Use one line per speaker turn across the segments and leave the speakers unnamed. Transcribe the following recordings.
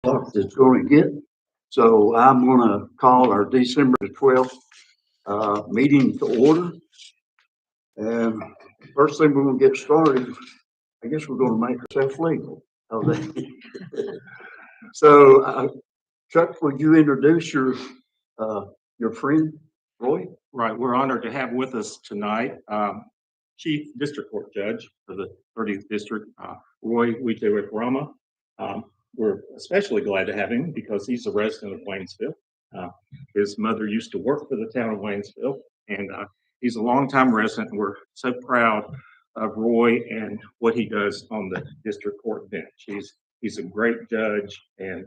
It's going to get. So I'm going to call our December the 12th meeting to order. And first thing we're going to get started, I guess we're going to make ourselves legal. So Chuck, would you introduce your friend, Roy?
Right, we're honored to have with us tonight Chief District Court Judge for the 30th District, Roy Rama. We're especially glad to have him because he's a resident of Waynesville. His mother used to work for the town of Waynesville, and he's a longtime resident. We're so proud of Roy and what he does on the district court bench. He's a great judge, and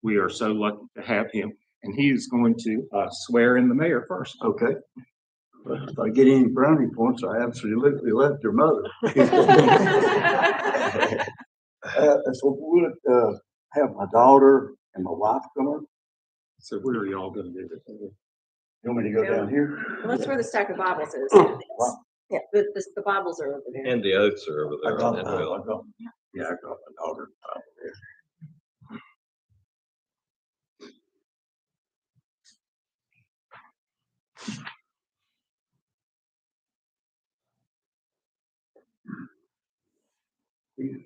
we are so lucky to have him. And he is going to swear in the mayor first.
Okay. If I get any brownie points, I absolutely left your mother. So we'll have my daughter and my wife come up.
So where are y'all going to do this?
You want me to go down here?
Well, that's where the stack of Bibles is.
Wow.
Yeah, the Bibles are over there.
And the oaths are over there.
I got my daughter.
You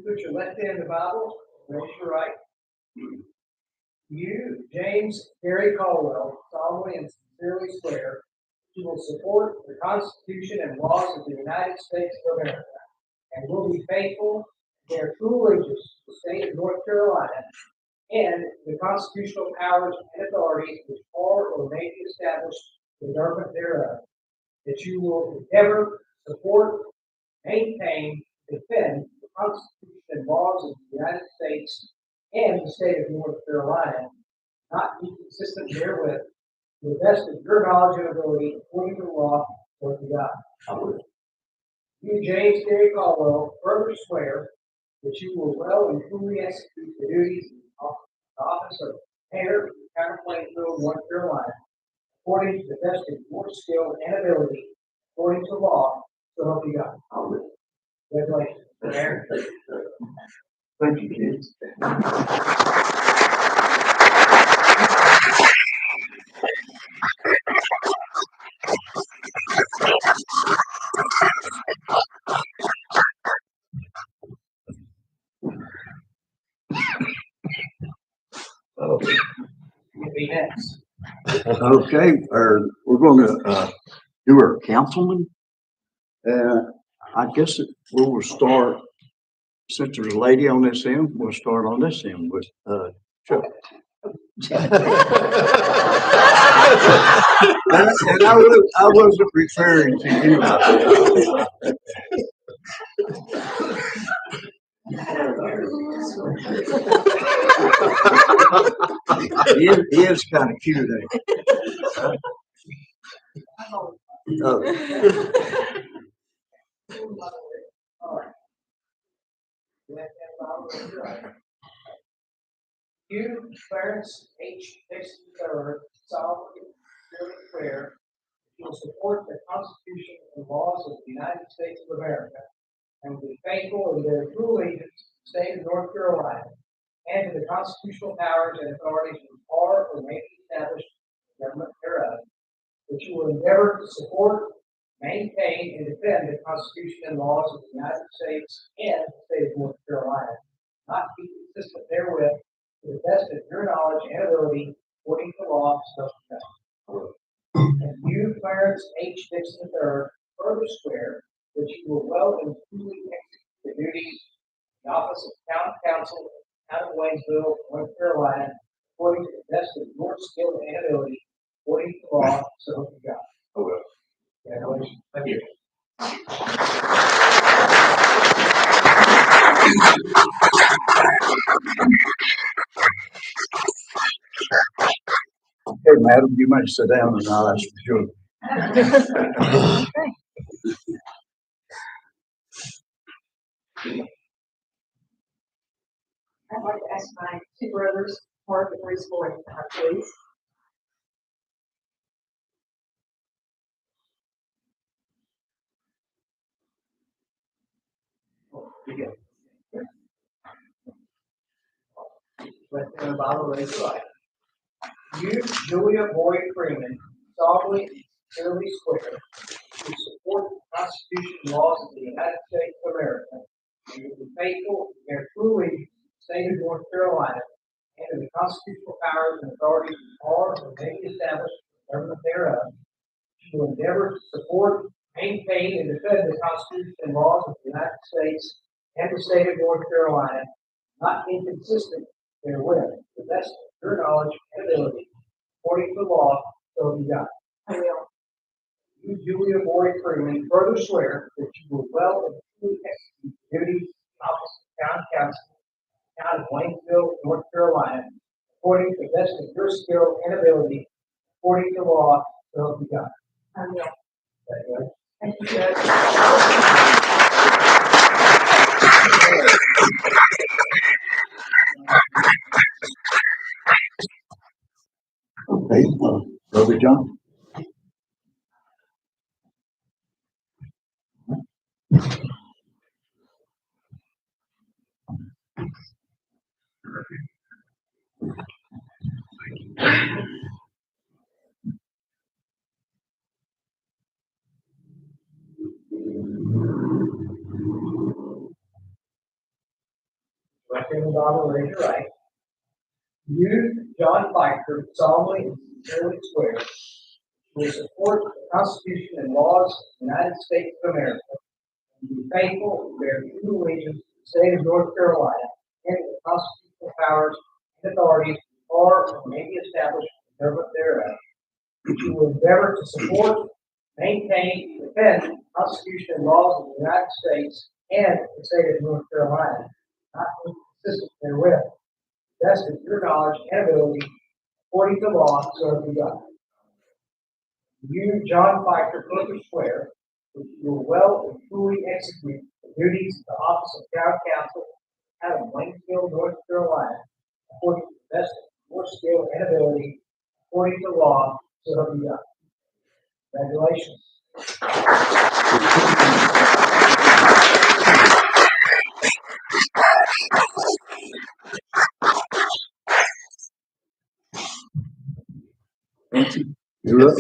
put your left hand in the Bible, raise your right. You, James Gary Caldwell, solemnly and sincerely swear that you will support the Constitution and laws of the United States of America and will be faithful to bear true allegiance to the state of North Carolina and the constitutional powers and authorities which are or may be established for the government thereof, that you will endeavor, support, maintain, defend the Constitution and laws of the United States and the state of North Carolina, not inconsistent therewith, to the best of your knowledge and ability, according to the law, so to God. You, James Gary Caldwell, further swear that you will well and truly execute the duties of the office of Mayor of the Town of Waynesville, North Carolina, according to the best of your skill and ability, according to law, so help you God. Congratulations, Mayor.
Thank you, kids.
You'll be next.
Okay, we're going to do our councilman. I guess we'll start, since there's a lady on this end, we'll start on this end with Chuck. And I wasn't referring to you. He is kind of cute, ain't he?
All right. Left hand Bible, raise your right. You, Clarence H. Dixon III, solemnly swear that you will support the Constitution and laws of the United States of America and will be faithful and bear true allegiance to the state of North Carolina and to the constitutional powers and authorities which are or may be established in the government thereof, that you will endeavor to support, maintain, and defend the Constitution and laws of the United States and the state of North Carolina, not be consistent therewith, to the best of your knowledge and ability, according to law, so help you. And you, Clarence H. Dixon III, further swear that you will well and truly execute the duties of the office of Town Council, Town of Waynesville, North Carolina, according to the best of your skill and ability, according to law, so help you God. Congratulations. Thank you.
Okay, madam, you may sit down and I'll ask you.
I'd like to ask my two brothers, Mark and Bruce Boyd, please.
Let the Bible raise your right. You, Julia Boyd Freeman, solemnly and sincerely swear to support the Constitution and laws of the United States of America, and will be faithful and bear true allegiance to the state of North Carolina and to the constitutional powers and authorities which are or may be established for the government thereof. You will endeavor to support, maintain, and defend the Constitution and laws of the United States and the state of North Carolina, not inconsistent therewith, to the best of your knowledge and ability, according to law, so help you God.
I will.
You, Julia Boyd Freeman, further swear that you will well and truly execute the duties of office of town council, town of Waynesville, North Carolina, according to the best of your skill and ability, according to law, so help you God.
I will.
Congratulations.
Thank you, Judge.
Okay, Brother John.
Right hand on the Bible, raise your right. You, John Pfeiffer, solemnly and sincerely swear will support the Constitution and laws of the United States of America, and be faithful and bear true allegiance to the state of North Carolina and to the constitutional powers and authorities which are or may be established for the government thereof. You will endeavor to support, maintain, and defend the Constitution and laws of the United States and the state of North Carolina, not inconsistent therewith, to the best of your knowledge and ability, according to law, so help you God. You, John Pfeiffer, further swear that you will well and truly execute the duties of the office of town council, town of Waynesville, North Carolina, according to the best of your skill and ability, according to law, so help you God. Congratulations.
Thank you. You're up.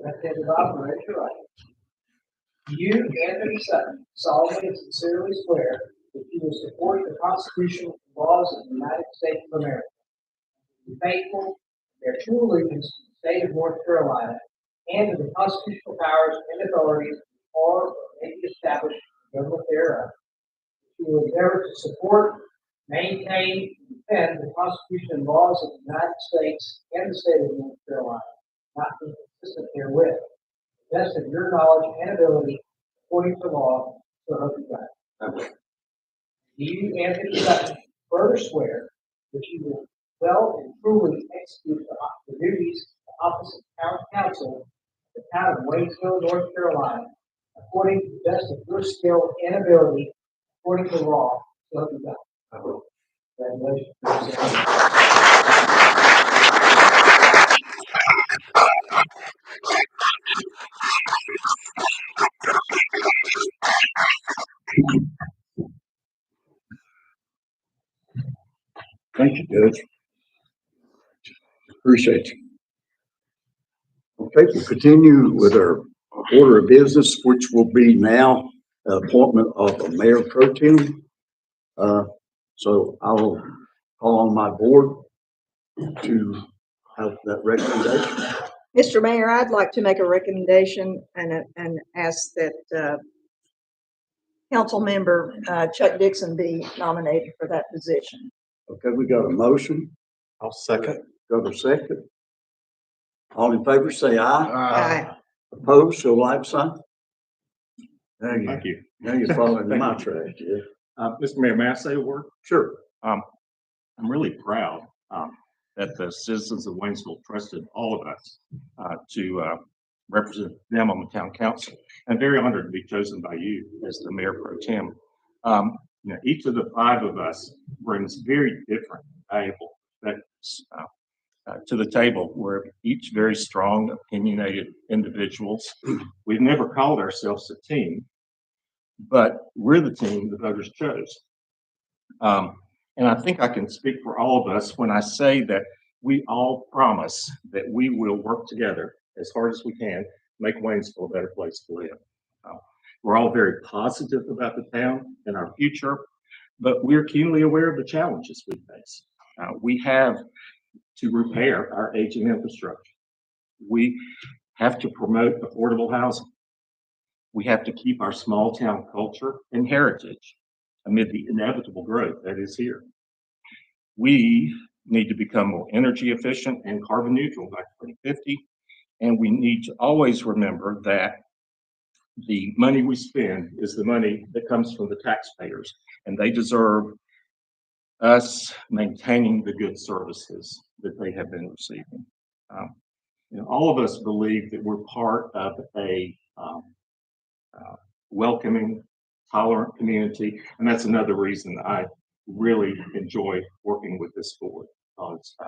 Left hand to God, raise your right. You, Anthony Sutton, solemnly and sincerely swear that you will support the Constitution and laws of the United States of America, be faithful, bear true allegiance to the state of North Carolina, and to the constitutional powers and authorities which are or may be established for the government thereof. You will endeavor to support, maintain, and defend the Constitution and laws of the United States and the state of North Carolina, not inconsistent therewith, to the best of your knowledge and ability, according to law, so help you God. You, Anthony Sutton, further swear that you will well and truly execute the duties of the office of town council of the town of Waynesville, North Carolina, according to the best of your skill and ability, according to law, so help you God. Congratulations.
Thank you, Judge. Appreciate you. Okay, we'll continue with our order of business, which will be now appointment of a mayor pro tem. So I will call on my board to have that recommendation.
Mr. Mayor, I'd like to make a recommendation and ask that council member Chuck Dixon be nominated for that position.
Okay, we got a motion.
I'll second.
Got a second. All in favor, say aye.
Aye.
Opposed, show like sign. There you,
Thank you.
now you're following my track, yeah.
Mr. Mayor, may I say a word?
Sure.
I'm really proud that the citizens of Waynesville trusted all of us to represent them on the town council. I'm very honored to be chosen by you as the mayor pro tem. Each of the five of us brings very different, valuable perspectives to the table. We're each very strong, opinionated individuals. We've never called ourselves a team, but we're the team the voters chose. And I think I can speak for all of us when I say that we all promise that we will work together as hard as we can, make Waynesville a better place to live. We're all very positive about the town and our future, but we're keenly aware of the challenges we face. We have to repair our aging infrastructure. We have to promote affordable housing. We have to keep our small town culture and heritage amid the inevitable growth that is here. We need to become more energy efficient and carbon neutral by 2050. And we need to always remember that the money we spend is the money that comes from the taxpayers, and they deserve us maintaining the good services that they have been receiving. All of us believe that we're part of a welcoming, tolerant community, and that's another reason I really enjoy working with this board.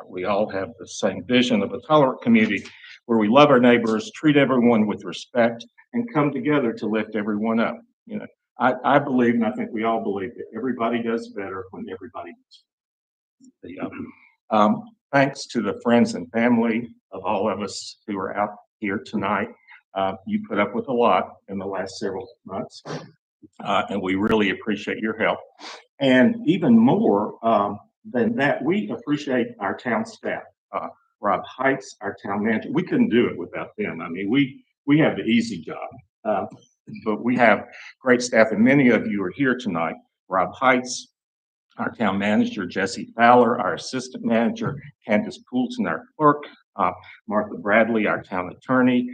We all have the same vision of a tolerant community where we love our neighbors, treat everyone with respect, and come together to lift everyone up. I believe, and I think we all believe, that everybody does better when everybody does better. Thanks to the friends and family of all of us who are out here tonight. You put up with a lot in the last several months, and we really appreciate your help. And even more than that, we appreciate our town staff. Rob Heights, our town manager, we couldn't do it without them. I mean, we have the easy job, but we have great staff, and many of you are here tonight. Rob Heights, our town manager, Jesse Fowler, our assistant manager, Candace Poulton, our clerk, Martha Bradley, our town attorney,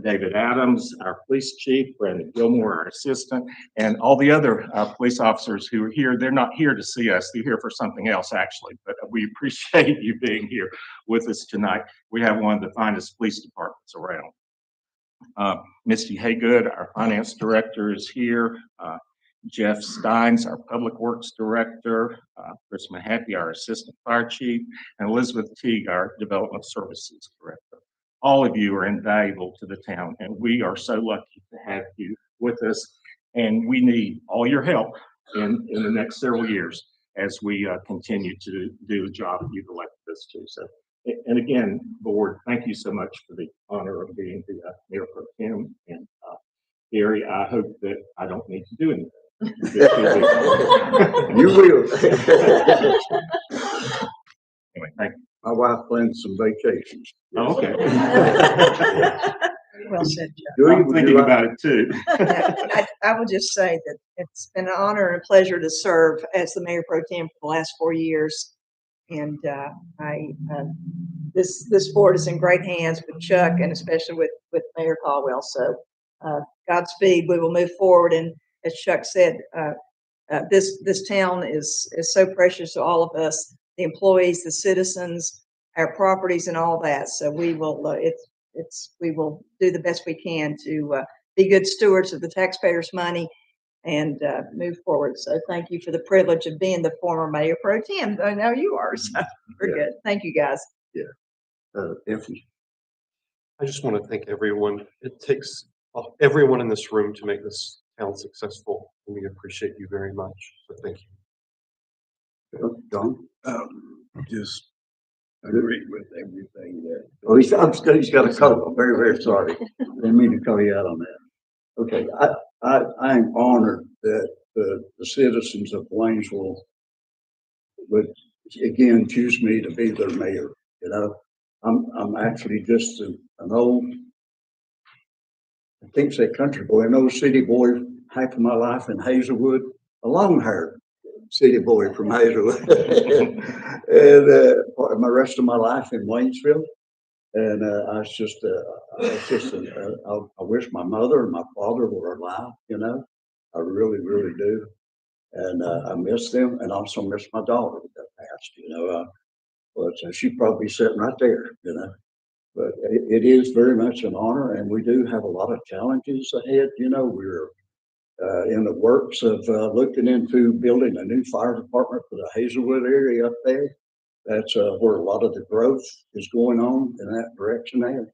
David Adams, our police chief, Brandon Gilmore, our assistant, and all the other police officers who are here. They're not here to see us. They're here for something else, actually, but we appreciate you being here with us tonight. We have one of the finest police departments around. Misty Haygood, our finance director, is here. Jeff Steins, our Public Works Director, Chris Mahaffey, our Assistant Fire Chief, and Elizabeth Teague, our Development Services Director. All of you are invaluable to the town, and we are so lucky to have you with us, and we need all your help in the next several years as we continue to do the job that you've elected us to. So, and again, board, thank you so much for the honor of being the Mayor Pro Tem, and Gary, I hope that I don't need to do anything.
You will.
Anyway, thank you.
My wife plans some vacations.
Oh, okay.
Well said, Joe.
I'm thinking about it too.
I will just say that it's been an honor and a pleasure to serve as the Mayor Pro Tem for the last 4 years. And this board is in great hands with Chuck and especially with Mayor Caldwell. So Godspeed. We will move forward. And as Chuck said, this town is so precious to all of us, the employees, the citizens, our properties, and all that. So we will we will do the best we can to be good stewards of the taxpayers' money and move forward. So thank you for the privilege of being the former Mayor Pro Tem. I know you are. So we're good. Thank you, guys.
Effie.
I just want to thank everyone. It takes everyone in this room to make this town successful, and we appreciate you very much. So thank you.
Don?
Just agree with everything that.
Oh, he's got a cold. I'm very, very sorry. Didn't mean to call you out on that. Okay, I am honored that the citizens of Waynesville would again choose me to be their mayor. I'm actually just an old, I can't say country boy, an old city boy, half of my life in Hazelwood, a long-haired city boy from Hazelwood, and my rest of my life in Waynesville. And I wish my mother and my father were alive. I really, really do. And I miss them, and also miss my daughter that passed. But she'd probably be sitting right there. But it is very much an honor, and we do have a lot of challenges ahead. We're in the works of looking into building a new fire department for the Hazelwood area up there. That's where a lot of the growth is going on in that direction there.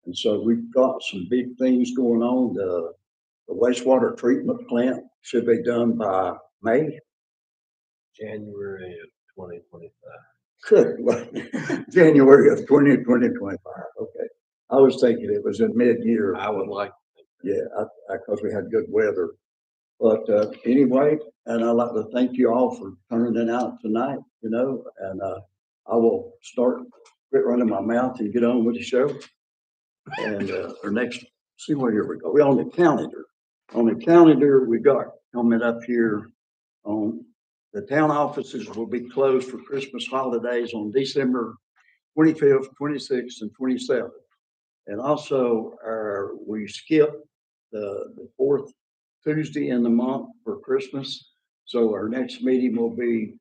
And so we've got some big things going on. The wastewater treatment plant should be done by May.
January of 2025.
Good, well, January of 2025. Okay. I was thinking it was in mid-year.
I would like,
Yeah, because we had good weather. But anyway, and I'd like to thank you all for turning it out tonight, you know, and I will quit running my mouth and get on with the show. And our next, see where here we go. We're on the calendar. On the calendar, we got coming up here on the town offices will be closed for Christmas holidays on December 25th, 26th, and 27th. And also we skip the fourth Tuesday in the month for Christmas. So our next meeting will be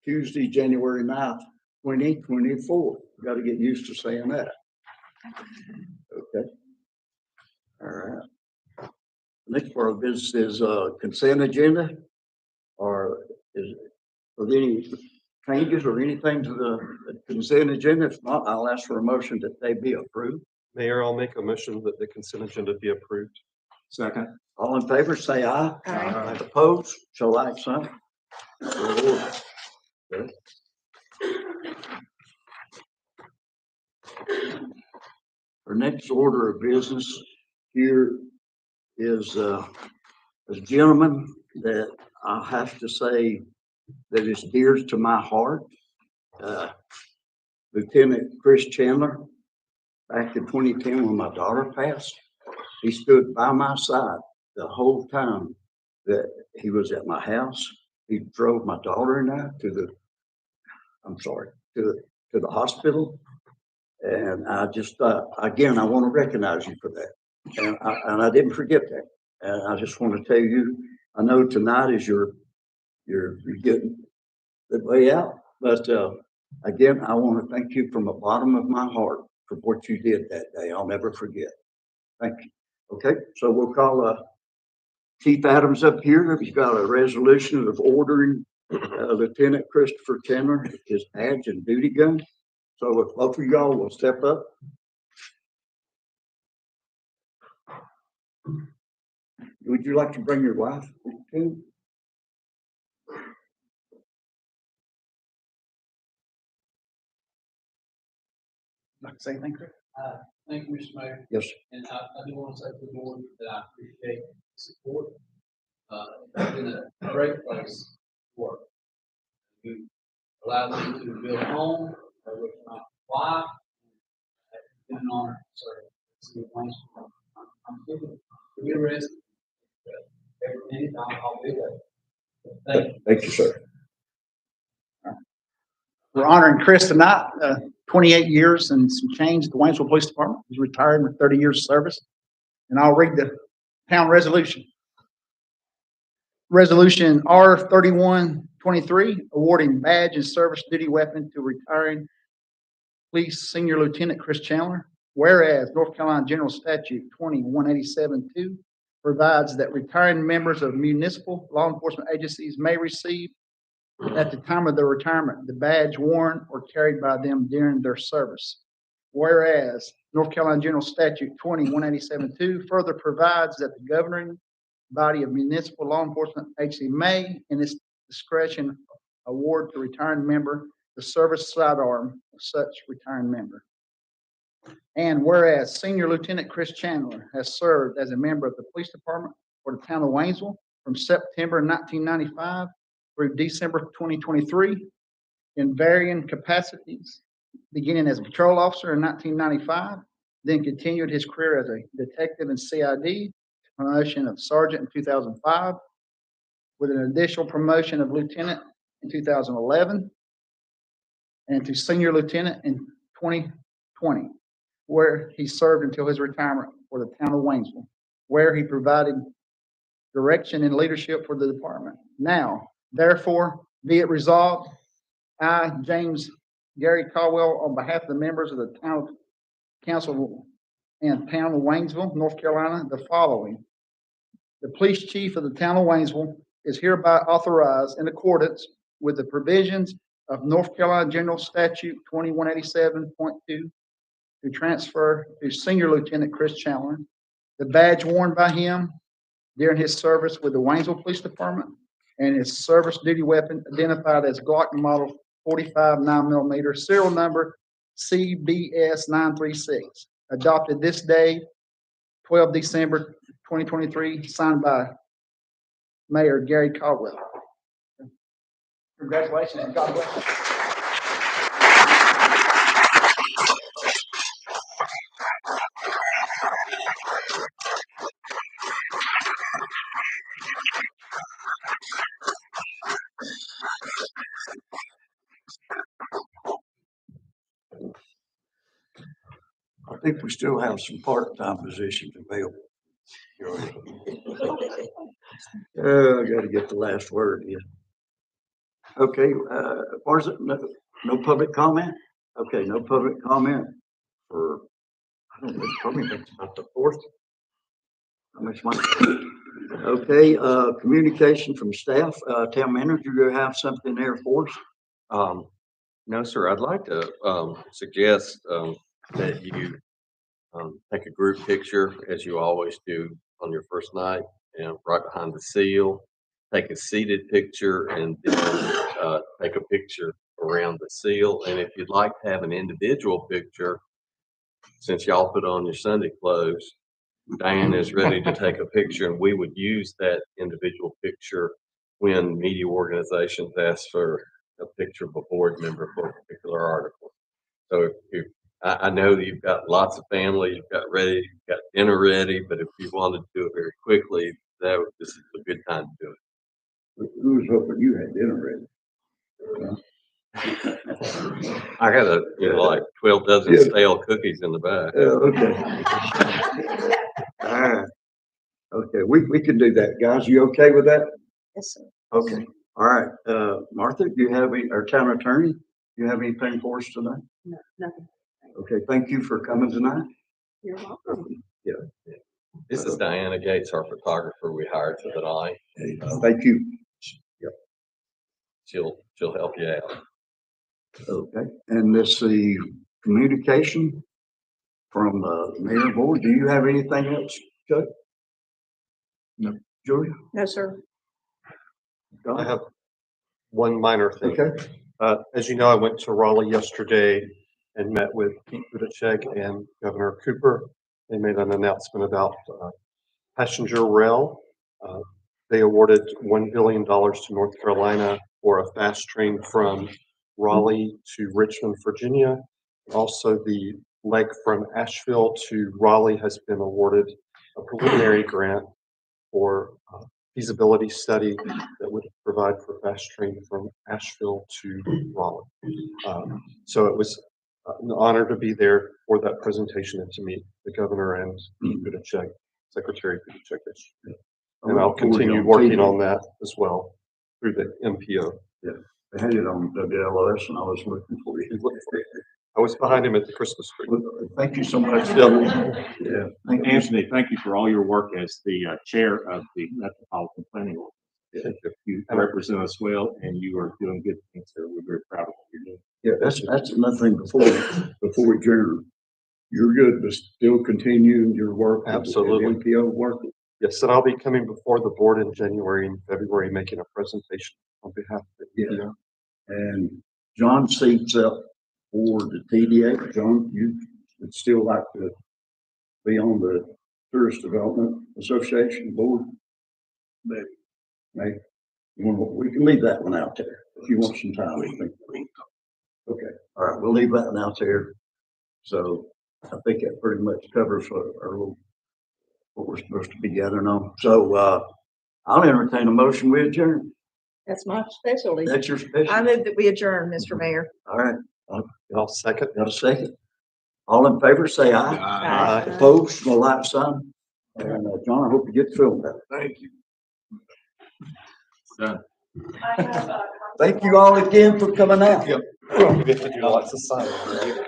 Tuesday, January 9th, 2024. Got to get used to saying that. Okay. All right. Next part of business is consent agenda. Are there any changes or anything to the consent agenda? If not, I'll ask for a motion that they be approved.
Mayor, I'll make a motion that the consent agenda be approved.
Second.
All in favor, say aye.
Aye.
Opposed, show like sign. Okay. Our next order of business here is a gentleman that I have to say that is dear to my heart. Lieutenant Chris Chandler, back in 2010 when my daughter passed, he stood by my side the whole time that he was at my house. He drove my daughter and I to the hospital. And I just, again, I want to recognize you for that. And I didn't forget that. And I just want to tell you, I know tonight is you're getting the way out, but again, I want to thank you from the bottom of my heart for what you did that day. I'll never forget. Thank you. Okay, so we'll call Chief Adams up here. He's got a resolution of ordering Lieutenant Christopher Chandler his badge and duty gun. So if both of y'all will step up. Would you like to bring your wife too?
Like to say anything, Chris?
Thank you, Mr. Mayor.
Yes.
And I do want to say to the board that I appreciate the support. It's been a great place to work. You allowed me to build a home with my wife. It's been an honor to serve the city of Waynesville. I'm looking to be arrested. Every minute I'll be there. Thank you.
Thank you, sir.
We're honoring Chris tonight, 28 years and some change at the Waynesville Police Department. He's retired with 30 years of service. And I'll read the town resolution. Resolution R3123, awarding badge and service duty weapon to retiring Police Senior Lieutenant Chris Chandler. Whereas North Carolina General Statute 20-187-2 provides that retiring members of municipal law enforcement agencies may receive at the time of their retirement the badge worn or carried by them during their service. Whereas North Carolina General Statute 20-187-2 further provides that the governing body of municipal law enforcement agency may, in its discretion, award to retiring member the service sidearm of such retiring member. And whereas Senior Lieutenant Chris Chandler has served as a member of the police department for the town of Waynesville from September 1995 through December 2023 in varying capacities, beginning as a patrol officer in 1995, then continued his career as a detective in CID, promotion of sergeant in 2005, with an additional promotion of lieutenant in 2011, and to senior lieutenant in 2020, where he served until his retirement for the town of Waynesville, where he provided direction and leadership for the department. Now, therefore, be it resolved, I, James Gary Caldwell, on behalf of the members of the town council and town of Waynesville, North Carolina, the following. The police chief of the town of Waynesville is hereby authorized in accordance with the provisions of North Carolina General Statute 2187.2 to transfer to Senior Lieutenant Chris Chandler. The badge worn by him during his service with the Waynesville Police Department and his service duty weapon identified as Glock Model 45 9mm, serial number CBS 936, adopted this day, 12 December 2023, signed by Mayor Gary Caldwell. Congratulations and God bless you.
I think we still have some part-time positions available. I gotta get the last word in. Okay, as far as no public comment? Okay, no public comment for, I don't know, probably that's about the fourth. How much money? Okay, communication from staff, town manager, you have something there for us?
No, sir. I'd like to suggest that you take a group picture, as you always do on your first night, and right behind the seal. Take a seated picture and then take a picture around the seal. And if you'd like to have an individual picture, since y'all put on your Sunday clothes, Diane is ready to take a picture, and we would use that individual picture when media organizations ask for a picture of a board member for a particular article. So if I know that you've got lots of family, you've got dinner ready, but if you wanted to do it very quickly, this is a good time to do it.
Who was hoping you had dinner ready?
I got like 12 dozen stale cookies in the back.
Okay. All right. Okay, we can do that. Guys, you okay with that?
Yes, sir.
Okay. All right. Martha, do you have our town attorney, do you have anything for us tonight?
No, nothing.
Okay, thank you for coming tonight.
You're welcome.
This is Diana Gates, our photographer we hired for the night.
Thank you.
She'll help you out.
Okay, and this the communication from the mayor board. Do you have anything else, Chuck? No. Julia?
No, sir.
I have one minor thing.
Okay.
As you know, I went to Raleigh yesterday and met with Pete Buttigieg and Governor Cooper. They made an announcement about passenger rail. They awarded $1 billion to North Carolina for a fast train from Raleigh to Richmond, Virginia. Also, the leg from Asheville to Raleigh has been awarded a preliminary grant for feasibility study that would provide for fast train from Asheville to Raleigh. So it was an honor to be there for that presentation and to meet the governor and Buttigieg, Secretary Buttigieg. And I'll continue working on that as well through the MPO.
Yeah, I had it on WLS and I was looking for you.
I was behind him at the Christmas tree.
Thank you so much. Yeah. Thank you.
Anthony, thank you for all your work as the chair of the Metropolitan Planning Board. You represent us well, and you are doing good things there. We're very proud of what you're doing.
Yeah, that's another thing before we adjourn. You're good, but still continue your work.
Absolutely.
MPO work.
Yes, and I'll be coming before the board in January and February, making a presentation on behalf of the MPO.
And John seats up for the TDA. John, you would still like to be on the Tourist Development Association board? Maybe. We can leave that one out there if you want some time. Okay, all right, we'll leave that one out there. So I think that pretty much covers our little, what we're supposed to be gathering on. So I'll entertain a motion. We adjourn.
That's my specialty.
That's your special.
I move that we adjourn, Mr. Mayor.
All right.
I'll second.
Got a second? All in favor, say aye.
Aye.
Opposed, no like sign. And John, I hope you get filmed better. Thank you.
Done.
I have,
Thank you all again for coming out.
We get to do lots of signing.